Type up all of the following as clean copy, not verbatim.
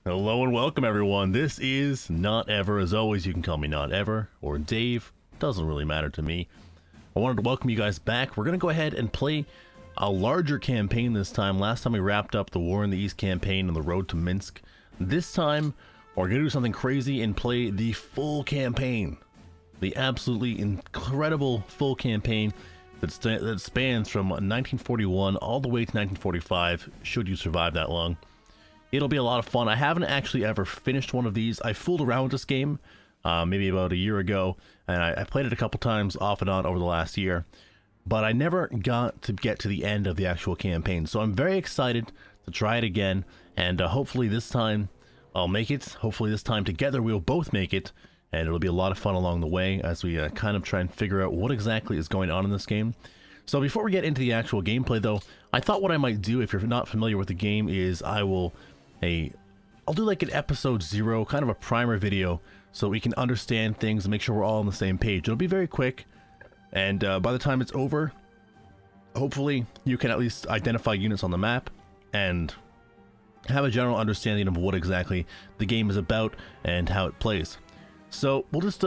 Hello and welcome everyone. This is Not Ever. As always, you can call me Not Ever or Dave. Doesn't really matter to me. I wanted to welcome you guys back. We're going to go ahead and play a larger campaign this time. Last time we wrapped up the War in the East campaign on the road to Minsk. This time, we're going to do something crazy and play the full campaign. The absolutely incredible full campaign that spans from 1941 all the way to 1945, should you survive that long. It'll be a lot of fun. I haven't actually ever finished one of these. I fooled around with this game maybe about a year ago, and I played it a couple times off and on over the last year, but I never got to get to the end of the actual campaign. So I'm very excited to try it again, and hopefully this time I'll make it. Hopefully this time together we'll both make it, and it'll be a lot of fun along the way as we kind of try and figure out what exactly is going on in this game. So before we get into the actual gameplay though, I thought what I might do, if you're not familiar with the game, is I'll do like an episode 0, kind of a primer video, so we can understand things and make sure we're all on the same page. It'll be very quick, and by the time it's over, hopefully you can at least identify units on the map and have a general understanding of what exactly the game is about and how it plays. So we'll just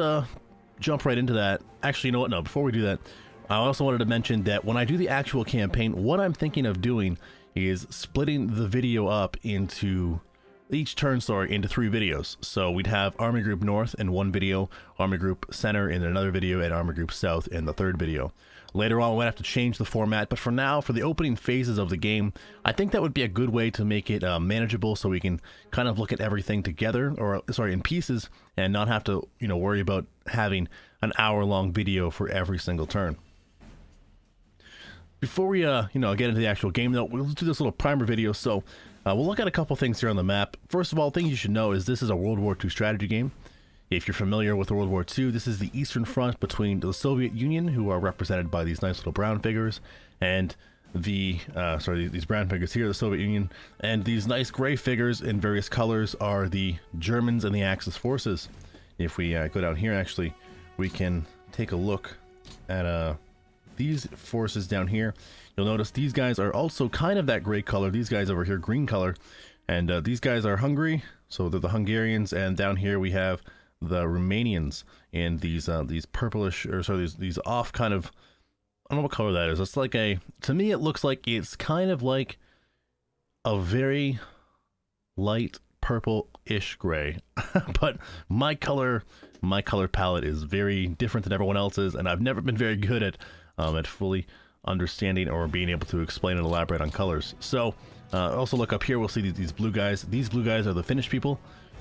jump right into that. Actually, you know what? No, before we do that, I also wanted to mention that when I do the actual campaign, what I'm thinking of doing is splitting the video up into each turn, into 3 videos. So we'd have Army Group North in one video, Army Group Center in another video, and Army Group South in the third video. Later on, we might have to change the format, but for now, for the opening phases of the game, I think that would be a good way to make it manageable, so we can kind of look at everything together, or sorry, in pieces, and not have to, worry about having an hour-long video for every single turn. Before we, get into the actual game, though, we'll do this little primer video. So we'll look at a couple things here on the map. First of all, things you should know is this is a World War II strategy game. If you're familiar with World War II, this is the Eastern Front between the Soviet Union, who are represented by these nice little brown figures, and these brown figures here, the Soviet Union, and these nice gray figures in various colors are the Germans and the Axis forces. If we go down here, actually, we can take a look at these forces down here. You'll notice these guys are also kind of that gray color. These guys over here, green color, and these guys are Hungary, so they're the Hungarians. And down here we have the Romanians in these purplish, or sorry, these off kind of, I don't know what color that is. It's like to me it looks like it's kind of like a very light purple-ish gray, but my color palette is very different than everyone else's, and I've never been very good at fully understanding or being able to explain and elaborate on colors. So also look up here, we'll see these blue guys. These blue guys are the Finnish people,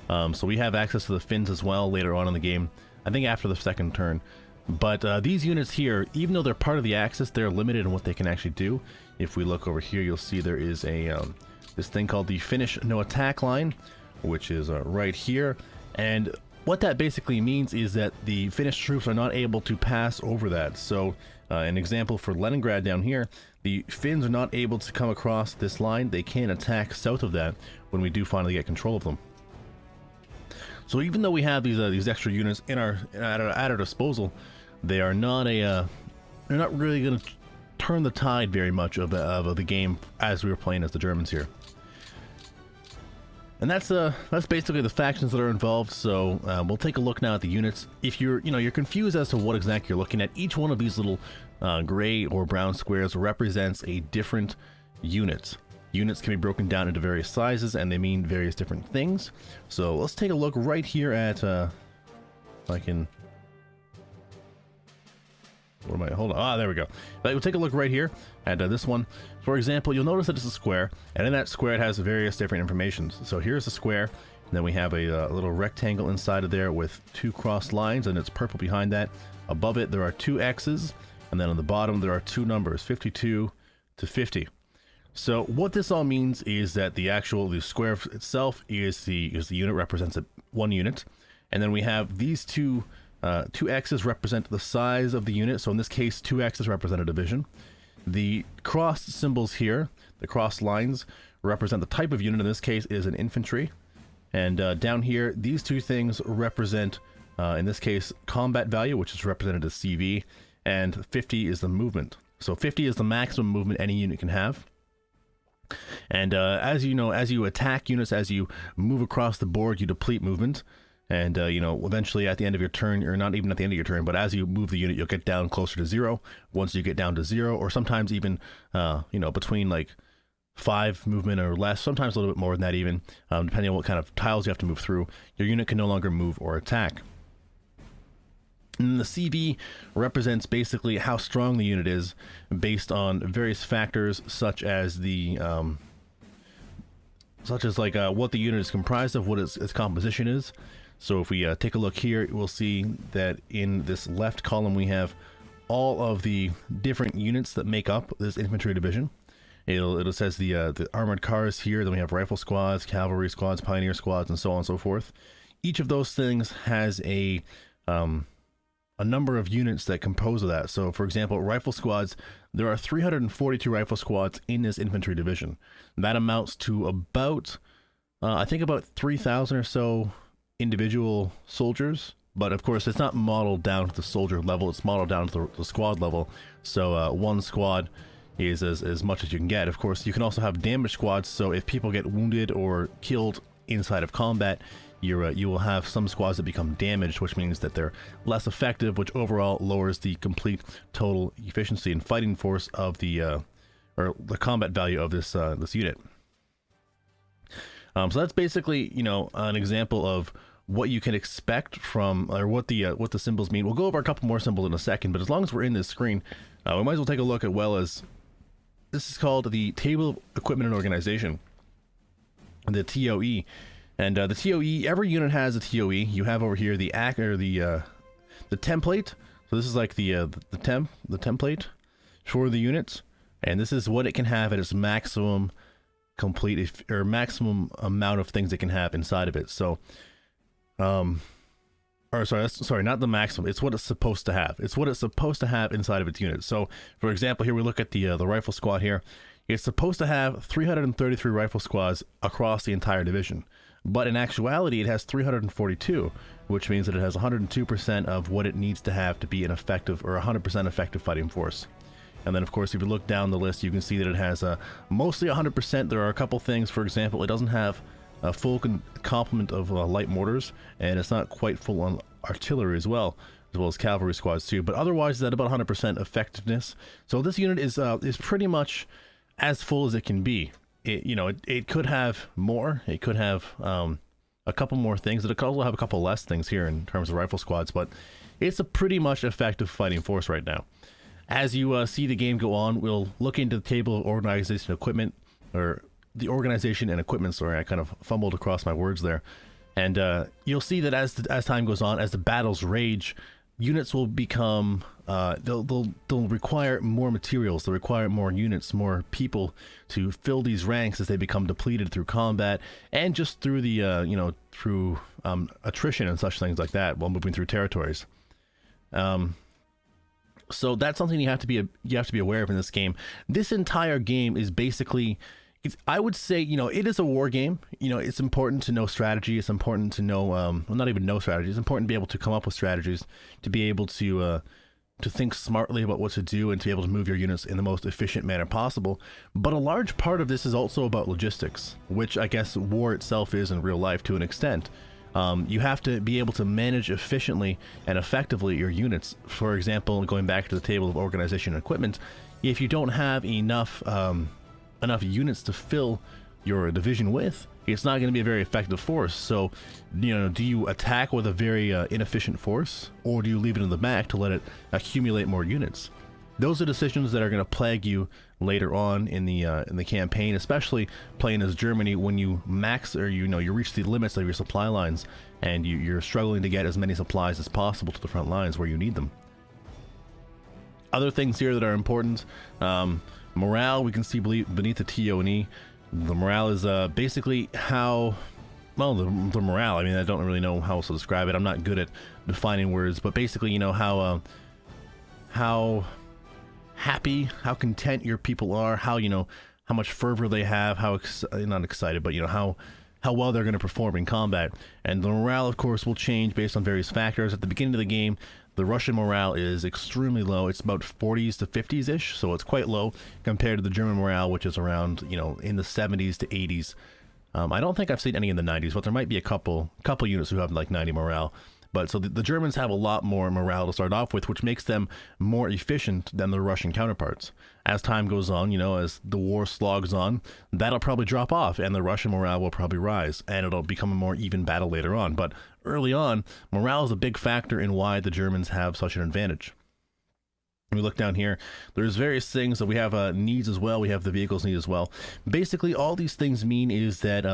so we have access to the Finns as well later on in the game, I think after the second turn. But these units here, even though they're part of the Axis, they're limited in what they can actually do. If we look over here, you'll see there is this thing called the Finnish No Attack Line, which is right here, and what that basically means is that the Finnish troops are not able to pass over that. So an example for Leningrad down here, the Finns are not able to come across this line. They can't attack south of that when we do finally get control of them. So even though we have these extra units at our disposal, they are not they're not really going to turn the tide very much of the game as we were playing as the Germans here. And that's basically the factions that are involved. So we'll take a look now at the units. If you're confused as to what exactly you're looking at, each one of these little gray or brown squares represents a different unit. Units can be broken down into various sizes, and they mean various different things. So let's take a look right here at if I can. What am I? Hold on. Ah, there we go. We'll take a look right here at this one. For example, you'll notice that it's a square, and in that square it has various different information. So here's a square, and then we have a little rectangle inside of there with 2 crossed lines, and it's purple behind that. Above it there are 2 X's, and then on the bottom there are 2 numbers, 52 to 50. So what this all means is that the square itself is the unit, represents one unit, and then we have these two X's represent the size of the unit. So in this case, 2 X's represent a division. The crossed symbols here, the crossed lines, represent the type of unit. In this case is an infantry. And down here, these 2 things represent, in this case, combat value, which is represented as CV, and 50 is the movement. So 50 is the maximum movement any unit can have. And as you know, as you attack units, as you move across the board, you deplete movement. And, you know, eventually at the end of your turn, or not even at the end of your turn, but as you move the unit, you'll get down closer to 0. Once you get down to 0, or sometimes even, you know, between like 5 movement or less, sometimes a little bit more than that even, depending on what kind of tiles you have to move through, your unit can no longer move or attack. And the CV represents basically how strong the unit is based on various factors such as the what the unit is comprised of, what its composition is. So if we take a look here, we'll see that in this left column we have all of the different units that make up this infantry division. It says the armored cars here, then we have rifle squads, cavalry squads, pioneer squads, and so on and so forth. Each of those things has a number of units that compose of that. So for example, rifle squads, there are 342 rifle squads in this infantry division. That amounts to about, I think about 3,000 or so individual soldiers, but of course it's not modeled down to the soldier level, it's modeled down to the squad level. So one squad is as much as you can get. Of course, you can also have damage squads, so if people get wounded or killed inside of combat, you will have some squads that become damaged, which means that they're less effective, which overall lowers the complete total efficiency and fighting force of the or the combat value of this this unit. So that's basically, you know, an example of what you can expect from, or what the symbols mean. We'll go over a couple more symbols in a second, but as long as we're in this screen, we might as well take a look at, well, as this is called the Table of Equipment and Organization, the TOE. And the TOE, every unit has a TOE. You have over here the template. So this is like the template for the units, and this is what it can have at its maximum maximum amount of things it can have inside of it. So, sorry, not the maximum. It's what it's supposed to have. It's what it's supposed to have inside of its unit. So, for example, here we look at the rifle squad here. It's supposed to have 333 rifle squads across the entire division. But in actuality, it has 342, which means that it has 102% of what it needs to have to be an effective, or 100% effective fighting force. And then, of course, if you look down the list, you can see that it has mostly 100%. There are a couple things. For example, it doesn't have a full complement of light mortars, and it's not quite full on artillery as well as cavalry squads too. But otherwise, it's at about 100% effectiveness. So this unit is pretty much as full as it can be. It could have more. It could have a couple more things. It could also have a couple less things here in terms of rifle squads, but it's a pretty much effective fighting force right now. As you see the game go on, we'll look into the table of organization and equipment, or the organization and equipment. Sorry, I kind of fumbled across my words there. And you'll see that as time goes on, as the battles rage, units will become they'll require more materials, they'll require more units, more people to fill these ranks as they become depleted through combat, and just through the through attrition and such things like that while moving through territories. So that's something you have to be aware of in this game. This entire game is basically, I would say, it is a war game. It's important to know strategy. It's important to know, well, not even know strategy. It's important to be able to come up with strategies, to be able to think smartly about what to do, and to be able to move your units in the most efficient manner possible. But a large part of this is also about logistics, which I guess war itself is in real life to an extent. You have to be able to manage efficiently and effectively your units. For example, going back to the table of organization and equipment, if you don't have enough units to fill your division with, it's not going to be a very effective force. So, do you attack with a very inefficient force, or do you leave it in the back to let it accumulate more units? Those are decisions that are going to plague you later on in the campaign, especially playing as Germany, when you max, or you reach the limits of your supply lines, and you're struggling to get as many supplies as possible to the front lines where you need them. Other things here that are important, morale, we can see beneath the TO&E. The morale is basically how, well, the morale, I mean, I don't really know how else to describe it. I'm not good at defining words, but basically, how happy, how content your people are, how much fervor they have, how not excited, but how how well they're going to perform in combat. And the morale, of course, will change based on various factors. At the beginning of the game, the Russian morale is extremely low. It's about 40s to 50s-ish, so it's quite low compared to the German morale, which is around, you know, in the 70s to 80s. I don't think I've seen any in the 90s, but there might be a couple units who have like 90 morale. But so the Germans have a lot more morale to start off with, which makes them more efficient than their Russian counterparts. As time goes on, you know, as the war slogs on, that'll probably drop off and the Russian morale will probably rise, and it'll become a more even battle later on. But early on, morale is a big factor in why the Germans have such an advantage. When we look down here, there's various things that we have needs as well. We have the vehicles need as well. Basically, all these things mean is that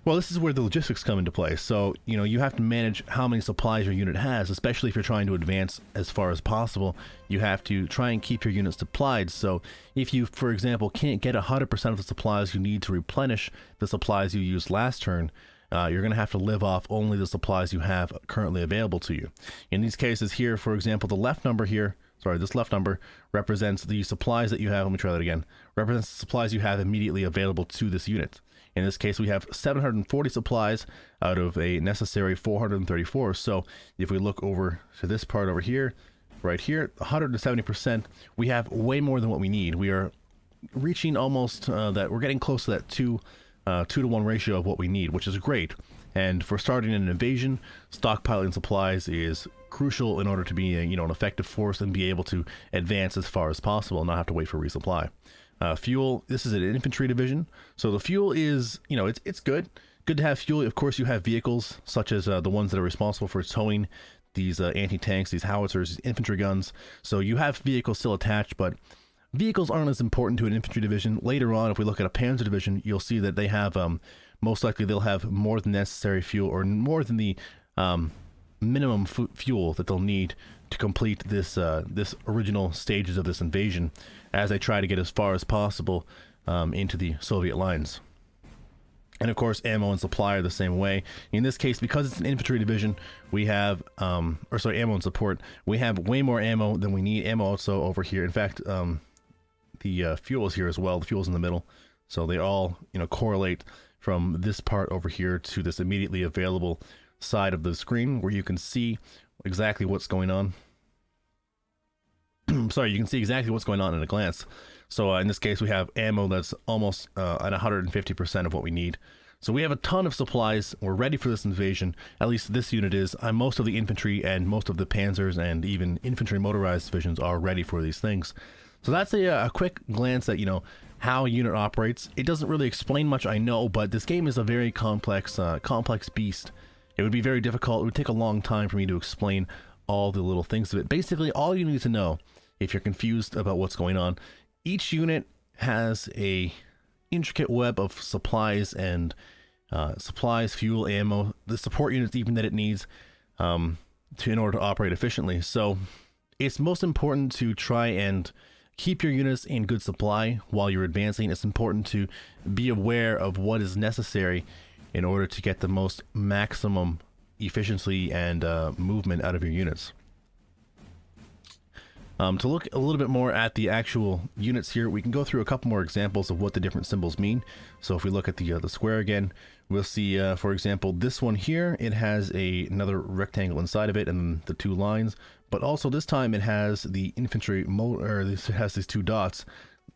well, this is where the logistics come into play. So, you know, you have to manage how many supplies your unit has, especially if you're trying to advance as far as possible. You have to try and keep your units supplied. So if you, for example, can't get 100% of the supplies you need to replenish the supplies you used last turn, you're going to have to live off only the supplies you have currently available to you. In these cases here, for example, the left number here, sorry, this left number represents the supplies that you have. Let me try that again. Represents the supplies you have immediately available to this unit. In this case, we have 740 supplies out of a necessary 434. So if we look over to this part over here, right here, 170%, we have way more than what we need. We are reaching almost that, we're getting close to that 2 to 1 ratio of what we need, which is great. And for starting an invasion, stockpiling supplies is crucial in order to be an effective force and be able to advance as far as possible and not have to wait for resupply. Fuel, this is an infantry division, so the fuel is, it's good to have fuel. Of course, you have vehicles such as the ones that are responsible for towing these anti-tanks, these howitzers, these infantry guns. So you have vehicles still attached, but vehicles aren't as important to an infantry division. Later on, if we look at a panzer division, you'll see that they have, most likely they'll have more than necessary fuel, or more than the minimum fuel that they'll need to complete this this original stages of this invasion, as they try to get as far as possible into the Soviet lines. And of course, ammo and supply are the same way. In this case, because it's an infantry division, we have, ammo and support, we have way more ammo than we need. Ammo also over here. In fact, the fuel is here as well. The fuel's in the middle. So they all, correlate from this part over here to this immediately available side of the screen where you can see exactly what's going on. Sorry, you can see exactly what's going on in a glance. So in this case, we have ammo that's almost at 150% of what we need. So we have a ton of supplies. We're ready for this invasion. At least this unit is. Most of the infantry and most of the panzers and even infantry motorized divisions are ready for these things. So that's a quick glance at, how a unit operates. It doesn't really explain much, I know, but this game is a very complex beast. It would be very difficult. It would take a long time for me to explain all the little things of it. Basically, all you need to know, if you're confused about what's going on, each unit has a intricate web of supplies and supplies, fuel, ammo, the support units even that it needs in order to operate efficiently. So it's most important to try and keep your units in good supply while you're advancing. It's important to be aware of what is necessary in order to get the most maximum efficiency and movement out of your units. To look a little bit more at the actual units here, we can go through a couple more examples of what the different symbols mean. So if we look at the square again, we'll see, for example, this one here, it has another rectangle inside of it and the 2 lines, but also this time it has the infantry it has these 2 dots.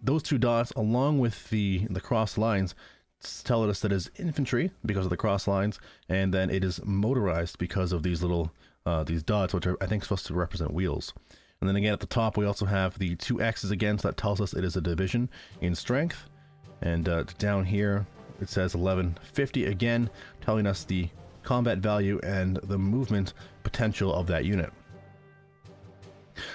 Those 2 dots, along with the cross lines, tell us that it's infantry because of the cross lines, and then it is motorized because of these little these dots, which are, I think, supposed to represent wheels. And then again at the top we also have the 2 X's again, so that tells us it is a division in strength. And down here it says 1150 again, telling us the combat value and the movement potential of that unit.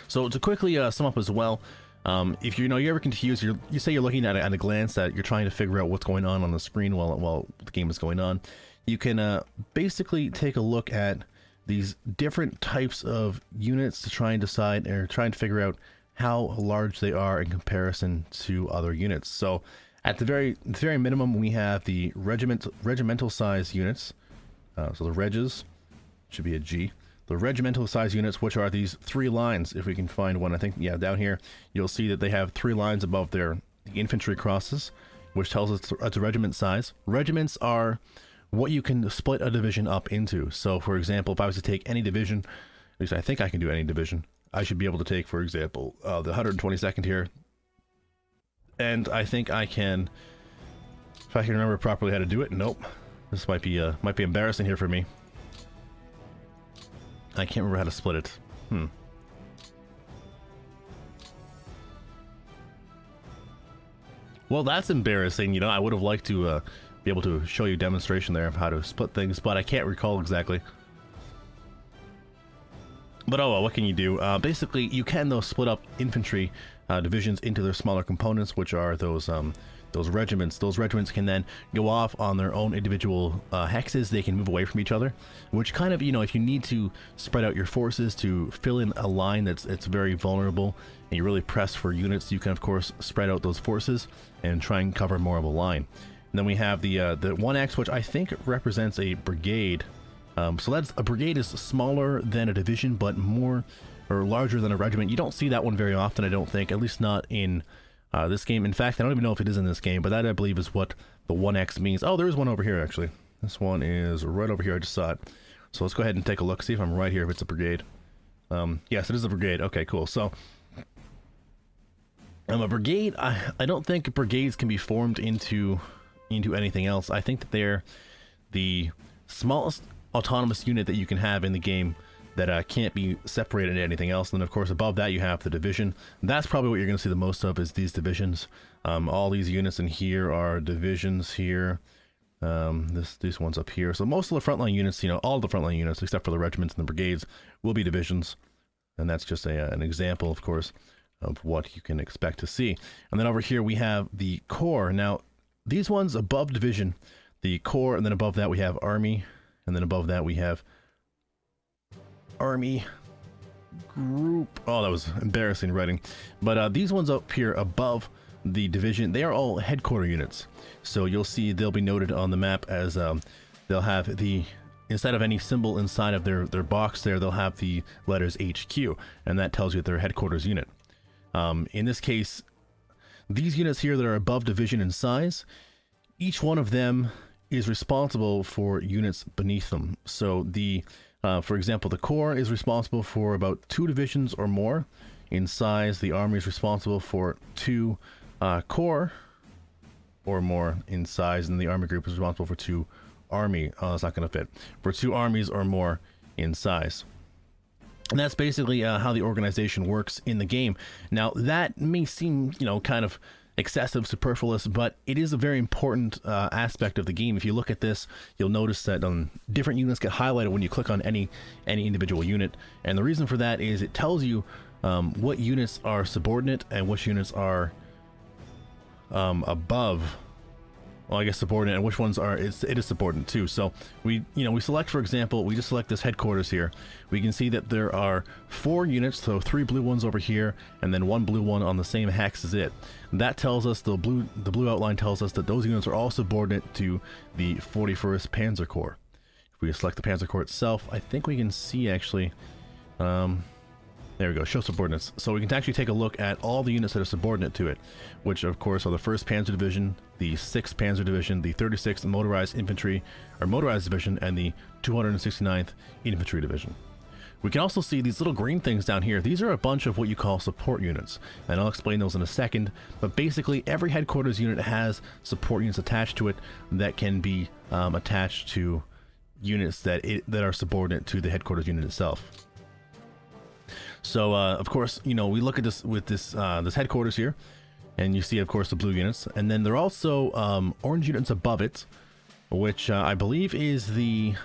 So to quickly sum up as well, if you're ever confused, you say you're looking at it at a glance, that you're trying to figure out what's going on the screen while the game is going on, you can basically take a look at these different types of units to try and decide, or trying to figure out how large they are in comparison to other units. So at the very minimum, we have the regimental size units. So the regs should be a G. The regimental size units, which are these 3 lines, if we can find one. I think, yeah, down here you'll see that they have 3 lines above the infantry crosses. which tells us it's a regiment size. Regiments are what you can split a division up into. So, for example, if I was to take any division, at least I think I can do any division, I should be able to take, for example, the 122nd here. And I think I can, if I can remember properly how to do it. Nope. This might be embarrassing here for me. I can't remember how to split it. Well, that's embarrassing. You know, I would have liked to be able to show you a demonstration there of how to split things, but I can't recall exactly. But oh well, what can you do? Basically, you can, though, split up infantry divisions into their smaller components, which are those regiments. Those regiments can then go off on their own individual hexes. They can move away from each other, which kind of, you know, if you need to spread out your forces to fill in a line it's very vulnerable and you really press for units, you can of course spread out those forces and try and cover more of a line. And then we have the 1X, which I think represents a brigade. So that's a brigade is smaller than a division, but more or larger than a regiment. You don't see that one very often, I don't think, at least not in this game. In fact, I don't even know if it is in this game, but that I believe is what the 1X means. Oh, there is one over here actually. This one is right over here. I just saw it. So let's go ahead and take a look, see if I'm right here, if it's a brigade. Yes, it is a brigade. Okay, cool. So a brigade, I don't think brigades can be formed into anything else. I think that they're the smallest autonomous unit that you can have in the game that can't be separated into anything else. And then of course above that you have the division. That's probably what you're going to see the most of, is these divisions. All these units in here are divisions here. These ones up here. So most of the frontline units, you know, all the frontline units except for the regiments and the brigades will be divisions. And that's just an example, of course, of what you can expect to see. And then over here we have the corps. Now these ones above division, the corps, and then above that we have army, and then above that we have army group. Oh, that was embarrassing writing. But these ones up here above the division, they are all headquarter units. So you'll see they'll be noted on the map as they'll have the, instead of any symbol inside of their box there, they'll have the letters HQ, and that tells you their headquarters unit. In this case, these units here that are above division in size, each one of them is responsible for units beneath them. So the for example, the corps is responsible for about 2 divisions or more in size. The army is responsible for 2 corps or more in size, and the army group is responsible for 2 army. Oh, that's not going to fit. For 2 armies or more in size. And that's basically how the organization works in the game. Now, that may seem, you know, kind of excessive, superfluous, but it is a very important aspect of the game. If you look at this, you'll notice that different units get highlighted when you click on any individual unit, and the reason for that is it tells you what units are subordinate and which units are above. Well, I guess subordinate, and which ones are, it is subordinate too. So we select, for example, we just select this headquarters here. We can see that there are 4 units, so 3 blue ones over here, and then 1 blue one on the same hex as it. That tells us, the blue outline tells us that those units are all subordinate to the 41st Panzer Corps. If we select the Panzer Corps itself, I think we can see actually, there we go, show subordinates. So we can actually take a look at all the units that are subordinate to it, which of course are the 1st Panzer Division, the 6th Panzer Division, the 36th Motorized Infantry, or Motorized Division, and the 269th Infantry Division. We can also see these little green things down here. These are a bunch of what you call support units, and I'll explain those in a second. But basically, every headquarters unit has support units attached to it that can be attached to units that are subordinate to the headquarters unit itself. So, of course, you know, we look at this with this headquarters here, and you see, of course, the blue units, and then there are also orange units above it, which I believe is the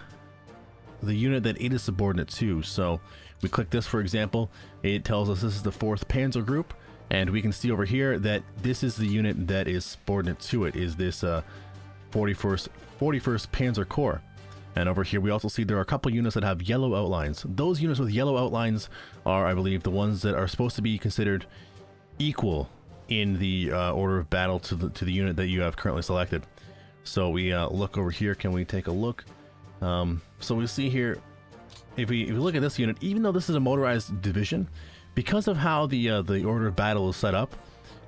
unit that it is subordinate to. So we click this, for example, it tells us this is the 4th Panzer Group, and we can see over here that this is the unit that is subordinate to it, is this 41st Panzer Corps. And over here we also see there are a couple units that have yellow outlines. Those units with yellow outlines are, I believe, the ones that are supposed to be considered equal in the order of battle to the unit that you have currently selected. So we look over here. Can we take a look? So we see here, if we look at this unit, even though this is a motorized division, because of how the order of battle is set up,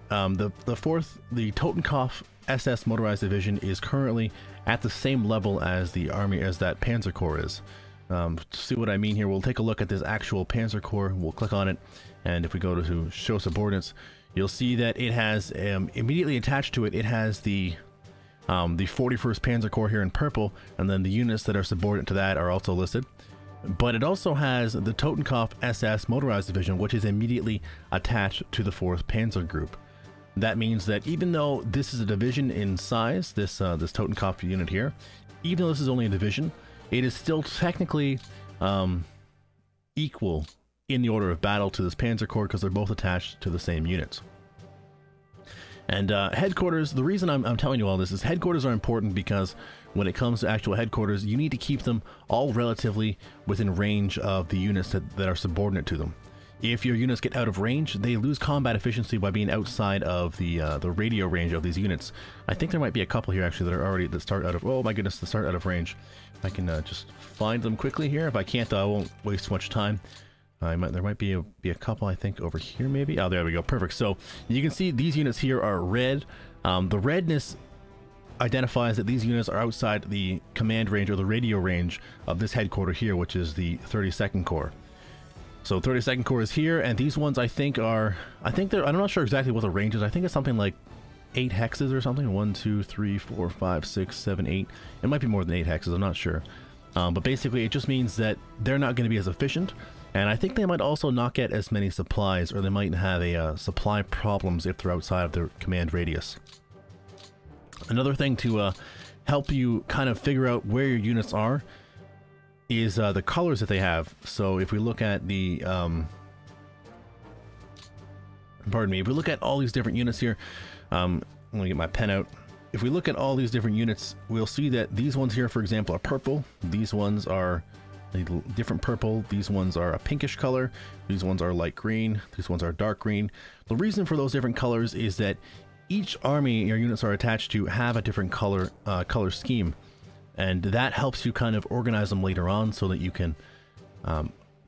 the Totenkopf SS Motorized Division is currently at the same level as the army as that Panzer Corps is. To see what I mean here, we'll take a look at this actual Panzer Corps. We'll click on it, and if we go to show subordinates, you'll see that it has immediately attached to it, it has the 41st Panzer Corps here in purple, and then the units that are subordinate to that are also listed. But it also has the Totenkopf SS Motorized Division, which is immediately attached to the 4th Panzer Group. That means that even though this is a division in size, this Totenkopf unit here, even though this is only a division, it is still technically equal in the order of battle to this Panzer Corps because they're both attached to the same units. And headquarters, the reason I'm telling you all this is headquarters are important because when it comes to actual headquarters, you need to keep them all relatively within range of the units that are subordinate to them. If your units get out of range, they lose combat efficiency by being outside of the radio range of these units. I think there might be a couple here actually that start out of, oh my goodness, that start out of range. I can just find them quickly here. If I can't, though, I won't waste too much time. There might be a couple, I think, over here maybe. Oh, there we go. Perfect. So you can see these units here are red. The redness identifies that these units are outside the command range or the radio range of this headquarter here, which is the 32nd Corps. So 32nd Corps is here, and these ones I think I'm not sure exactly what the range is. I think it's something like 8 hexes or something. 1, 2, 3, 4, 5, 6, 7, 8. It might be more than 8 hexes. I'm not sure. But basically, it just means that they're not going to be as efficient. And I think they might also not get as many supplies, or they might have a supply problems if they're outside of their command radius. Another thing to help you kind of figure out where your units are is the colors that they have. So if we look at the, if we look at all these different units here, I'm going to get my pen out. If we look at all these different units, we'll see that these ones here, for example, are purple. These ones are a different purple. These ones are a pinkish color. These ones are light green. These ones are dark green. The reason for those different colors is that each army your units are attached to have a different color scheme, and that helps you kind of organize them later on so that you can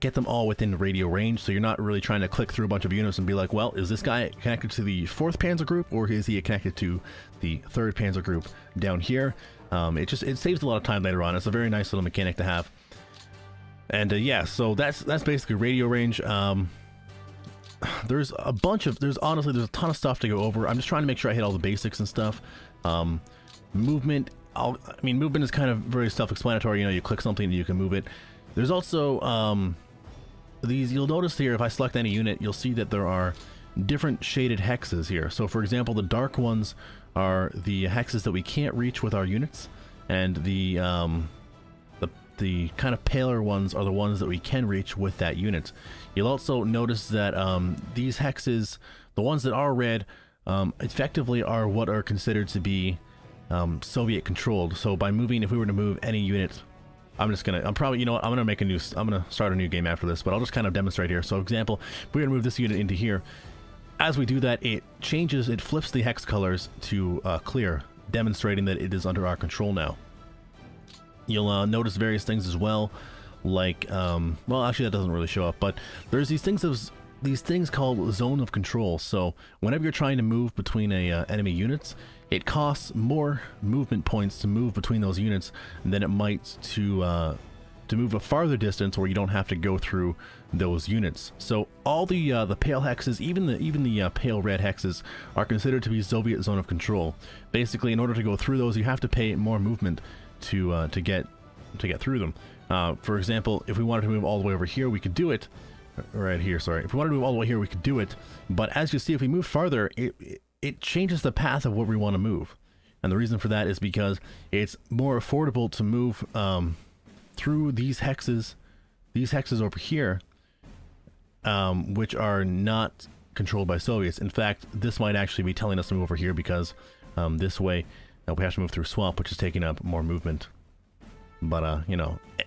get them all within radio range. So you're not really trying to click through a bunch of units and be like, well, is this guy connected to the 4th Panzer Group or is he connected to the 3rd Panzer Group down here? It saves a lot of time later on. It's a very nice little mechanic to have. And yeah, so that's basically radio range. There's a ton of stuff to go over. I'm just trying to make sure I hit all the basics and stuff. Movement, movement is kind of very self-explanatory. You know, you click something and you can move it. There's also you'll notice here, if I select any unit, you'll see that there are different shaded hexes here. So for example, the dark ones are the hexes that we can't reach with our units, and the kind of paler ones are the ones that we can reach with that unit. You'll also notice that these hexes, the ones that are red, effectively are what are considered to be Soviet controlled. So by moving, if we were to move any unit, I'm start a new game after this, but I'll just kind of demonstrate here. So for example, if we're gonna move this unit into here, as we do that, it flips the hex colors to clear, demonstrating that it is under our control now. You'll notice various things as well, like, well, actually that doesn't really show up, but there's these things called zone of control. So whenever you're trying to move between enemy units, it costs more movement points to move between those units than it might to move a farther distance where you don't have to go through those units. So all the pale hexes, even the pale red hexes, are considered to be Soviet zone of control. Basically, in order to go through those, you have to pay more movement to get through them. For example, if we wanted to move all the way over here, we could do it. Right here, sorry. If we wanted to move all the way here, we could do it. But as you see, if we move farther, it changes the path of where we want to move. And the reason for that is because it's more affordable to move through these hexes over here, which are not controlled by Soviets. In fact, this might actually be telling us to move over here because this way we have to move through swamp, which is taking up more movement. But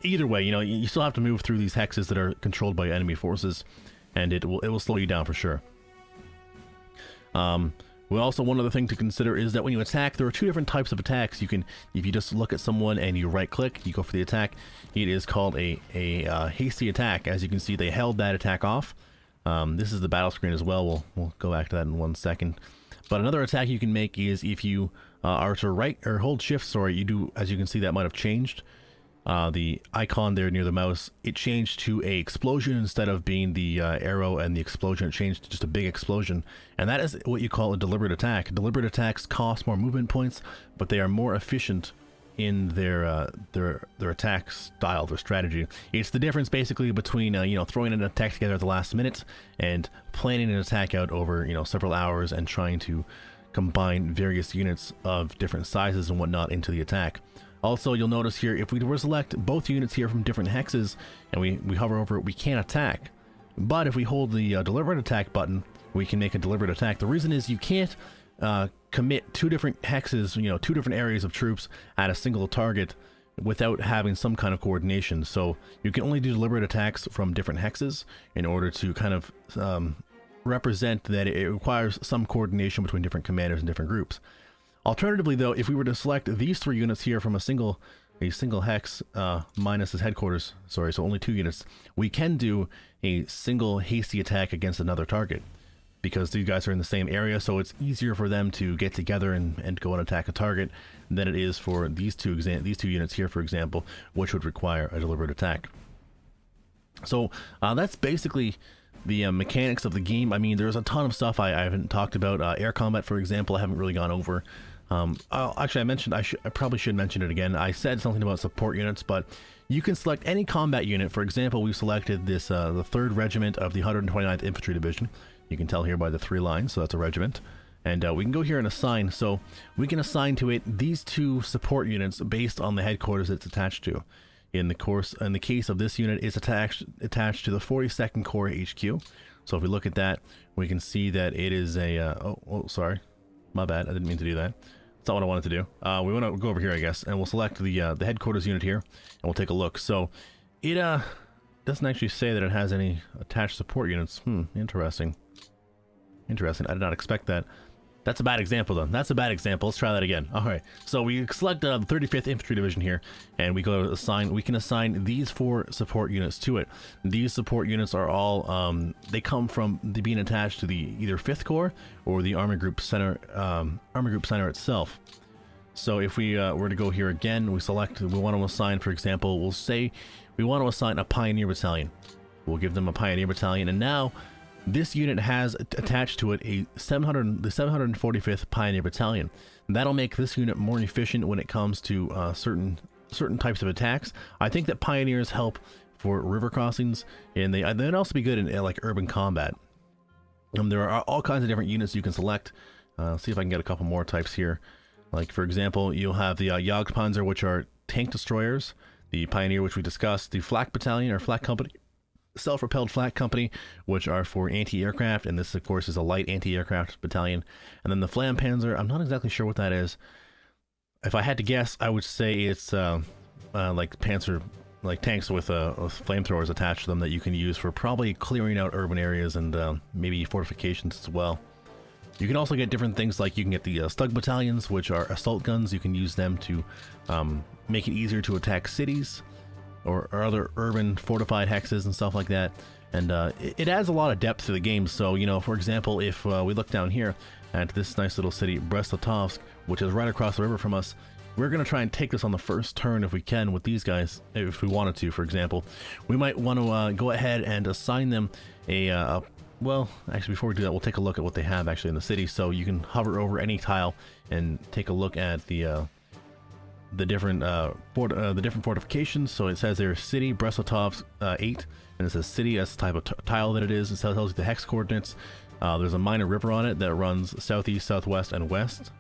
either way, you still have to move through these hexes that are controlled by enemy forces, and it will slow you down for sure. Also, one other thing to consider is that when you attack, there are two different types of attacks. You can, if you just look at someone and you right click, you go for the attack. It is called a hasty attack. As you can see, they held that attack off. This is the battle screen as well. We'll go back to that in 1 second. But another attack you can make is if you are to right or hold shift. Sorry, you do, as you can see, that might have changed. The icon there near the mouse, it changed to a explosion instead of being the arrow and the explosion. It changed to just a big explosion, and that is what you call a deliberate attack. Deliberate attacks cost more movement points, but they are more efficient in their attack style, their strategy. It's the difference basically between you know, throwing an attack together at the last minute and planning an attack out over, you know, several hours and trying to combine various units of different sizes and whatnot into the attack. Also, you'll notice here, if we were to select both units here from different hexes and we hover over it, we can't attack. But if we hold the deliberate attack button, we can make a deliberate attack. The reason is you can't commit two different hexes, you know, two different areas of troops at a single target without having some kind of coordination. So you can only do deliberate attacks from different hexes in order to kind of represent that it requires some coordination between different commanders and different groups. Alternatively, though, if we were to select these three units here from a single hex minus his headquarters, sorry, so only 2 units, we can do a single hasty attack against another target because these guys are in the same area, so it's easier for them to get together and go and attack a target than it is for these two units here, for example, which would require a deliberate attack. So that's basically the mechanics of the game. I mean, there's a ton of stuff I haven't talked about. Air combat, for example, I haven't really gone over. Actually, I probably should mention it again. I said something about support units, but you can select any combat unit. For example, we selected this the 3rd Regiment of the 129th Infantry Division. You can tell here by the 3 lines, so that's a regiment. And we can go here and assign. So we can assign to it these 2 support units based on the headquarters it's attached to. In the case of this unit, it's attached to the 42nd Corps HQ. So if we look at that, we can see that it is a oh, sorry, my bad, I didn't mean to do that. That's not what I wanted to do. We want to go over here, I guess, and we'll select the headquarters unit here, and we'll take a look. So it doesn't actually say that it has any attached support units. Interesting. I did not expect that. That's a bad example, though. That's a bad example. Let's try that again. All right. So we select the 35th Infantry Division here, and we go to assign. We can assign these 4 support units to it. These support units are all they come from being attached to the either 5th Corps or the Army Group Center itself. So if we were to go here again, we select. We want to assign, for example, we'll say we want to assign a Pioneer Battalion. We'll give them a Pioneer Battalion, and now this unit has attached to it the 745th Pioneer Battalion. And that'll make this unit more efficient when it comes to certain types of attacks. I think that Pioneers help for river crossings, and they'd also be good in like urban combat. There are all kinds of different units you can select. See if I can get a couple more types here. Like, for example, you'll have the Jagdpanzer, which are tank destroyers. The Pioneer, which we discussed. The Flak Battalion, or Flak Company. Self-propelled flak company, which are for anti-aircraft, and this of course is a light anti-aircraft battalion. And then the Flam Panzer, I'm not exactly sure what that is. If I had to guess, I would say it's like Panzer, like tanks with flamethrowers attached to them that you can use for probably clearing out urban areas and maybe fortifications as well. You can also get different things, like you can get the Stug Battalions, which are assault guns. You can use them to make it easier to attack cities or other urban fortified hexes and stuff like that. And it adds a lot of depth to the game. So, you know, for example, if we look down here at this nice little city, Brest-Litovsk, which is right across the river from us, we're going to try and take this on the first turn if we can with these guys, if we wanted to, for example. We might want to go ahead and assign them well, actually, before we do that, we'll take a look at what they have actually in the city. So you can hover over any tile and take a look at the different fortifications. So it says there city Brest-Litovsk 8, and it says city. That's the type of tile that it is. It tells you the hex coordinates. There's a minor river on it that runs southeast, southwest, and west.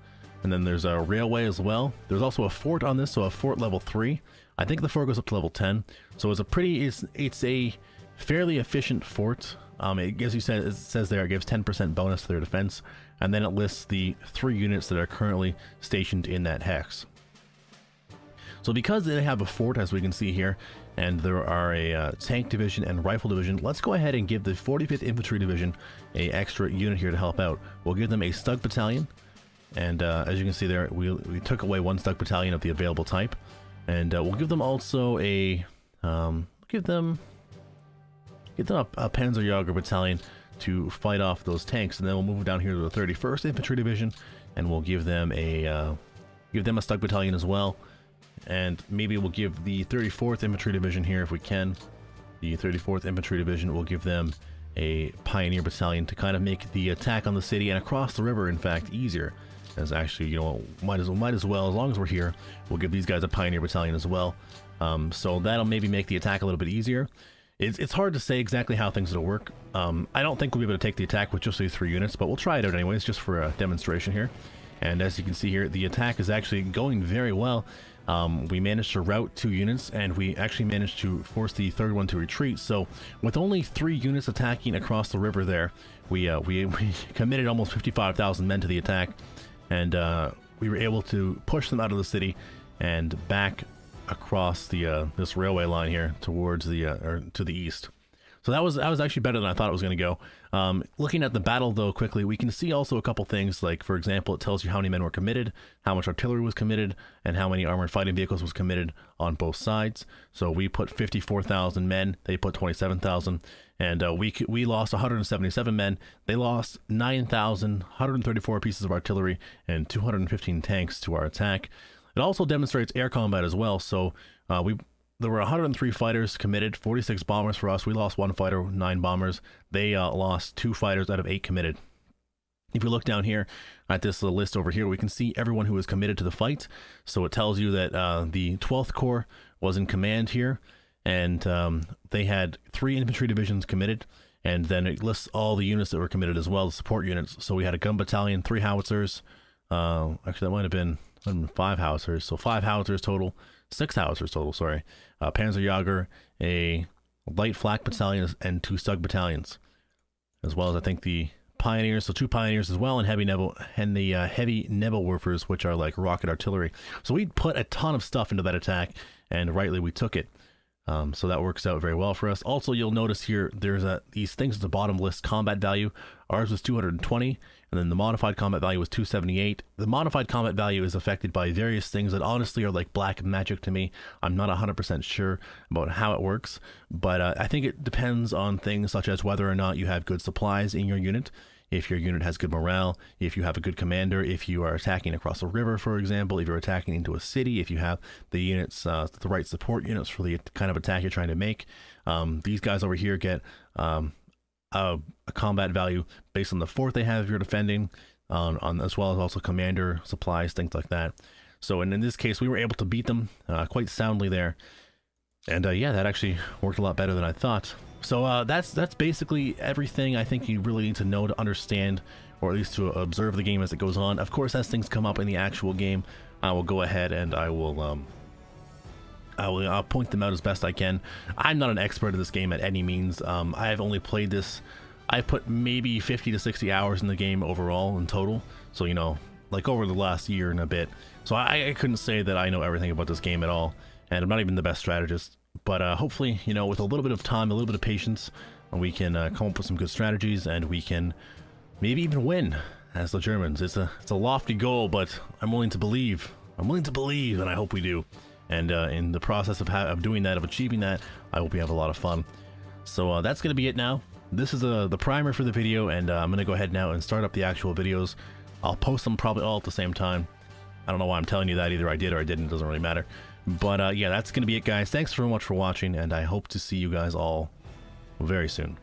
And then there's a railway as well. There's also a fort on this, so a fort level 3. I think the fort goes up to level 10. So it's a fairly efficient fort. As you said, it says there, it gives 10% bonus to their defense, and then it lists the 3 units that are currently stationed in that hex. So because they have a fort, as we can see here, and there are a tank division and rifle division, let's go ahead and give the 45th Infantry Division a extra unit here to help out. We'll give them a Stug Battalion, and as you can see there, we took away 1 Stug Battalion of the available type, and we'll give them also a give them a Panzer Jager Battalion to fight off those tanks, and then we'll move down here to the 31st Infantry Division, and we'll give them a give them a Stug Battalion as well. And maybe we'll give the 34th Infantry Division here if we can. The 34th Infantry Division will give them a Pioneer Battalion to kind of make the attack on the city and across the river, in fact, easier. As actually, you know, might as well, as long as we're here, we'll give these guys a Pioneer Battalion as well. So that'll maybe make the attack a little bit easier. It's hard to say exactly how things will work. I don't think we'll be able to take the attack with just these 3 units, but we'll try it out anyways, just for a demonstration here. And as you can see here, the attack is actually going very well. We managed to rout 2 units, and we actually managed to force the 3rd one to retreat. So with only 3 units attacking across the river there, we committed almost 55,000 men to the attack, and we were able to push them out of the city and back across the this railway line here towards the or to the east. So that was actually better than I thought it was going to go. Looking at the battle though quickly, we can see also a couple things, like for example, it tells you how many men were committed, how much artillery was committed, and how many armored fighting vehicles was committed on both sides. So we put 54,000 men, they put 27,000, and we lost 177 men. They lost 9,134 pieces of artillery and 215 tanks to our attack. It also demonstrates air combat as well. So there were 103 fighters committed, 46 bombers for us. We lost 1 fighter, 9 bombers. They lost 2 fighters out of 8 committed. If we look down here at this list over here, we can see everyone who was committed to the fight. So it tells you that the 12th Corps was in command here, and they had 3 infantry divisions committed, and then it lists all the units that were committed as well, the support units. So we had a gun battalion, 3 howitzers, actually that might have been 5 howitzers, so 5 howitzers total, 6 howitzers total, sorry. Panzerjäger, a light flak battalion, and 2 Stug battalions, as well as I think the Pioneers, so 2 Pioneers as well, and heavy Nebelwerfers, which are like rocket artillery. So we put a ton of stuff into that attack, and rightly we took it. So that works out very well for us. Also, you'll notice here there's these things at the bottom list combat value. Ours was 220, and then the modified combat value was 278. The modified combat value is affected by various things that honestly are like black magic to me. I'm not 100% sure about how it works, but I think it depends on things such as whether or not you have good supplies in your unit, if your unit has good morale, if you have a good commander, if you are attacking across a river, for example, if you're attacking into a city, if you have the units, the right support units for the kind of attack you're trying to make. These guys over here get a combat value based on the fort they have if you're defending, on as well as also commander, supplies, things like that. So and in this case, we were able to beat them quite soundly there. And yeah, that actually worked a lot better than I thought. So that's basically everything I think you really need to know to understand, or at least to observe the game as it goes on. Of course, as things come up in the actual game, I will go ahead and I'll point them out as best I can. I'm not an expert at this game at any means. I have only played this. I've put maybe 50 to 60 hours in the game overall in total. So, you know, like over the last year and a bit. So I couldn't say that I know everything about this game at all. And I'm not even the best strategist. But hopefully, you know, with a little bit of time, a little bit of patience, we can come up with some good strategies, and we can maybe even win as the Germans. It's a lofty goal, but I'm willing to believe. I'm willing to believe, and I hope we do. And in the process of doing that, of achieving that, I hope we have a lot of fun. So that's going to be it now. This is the primer for the video, and I'm going to go ahead now and start up the actual videos. I'll post them probably all at the same time. I don't know why I'm telling you that. Either I did or I didn't. It doesn't really matter. But yeah, that's going to be it, guys. Thanks very much for watching, and I hope to see you guys all very soon.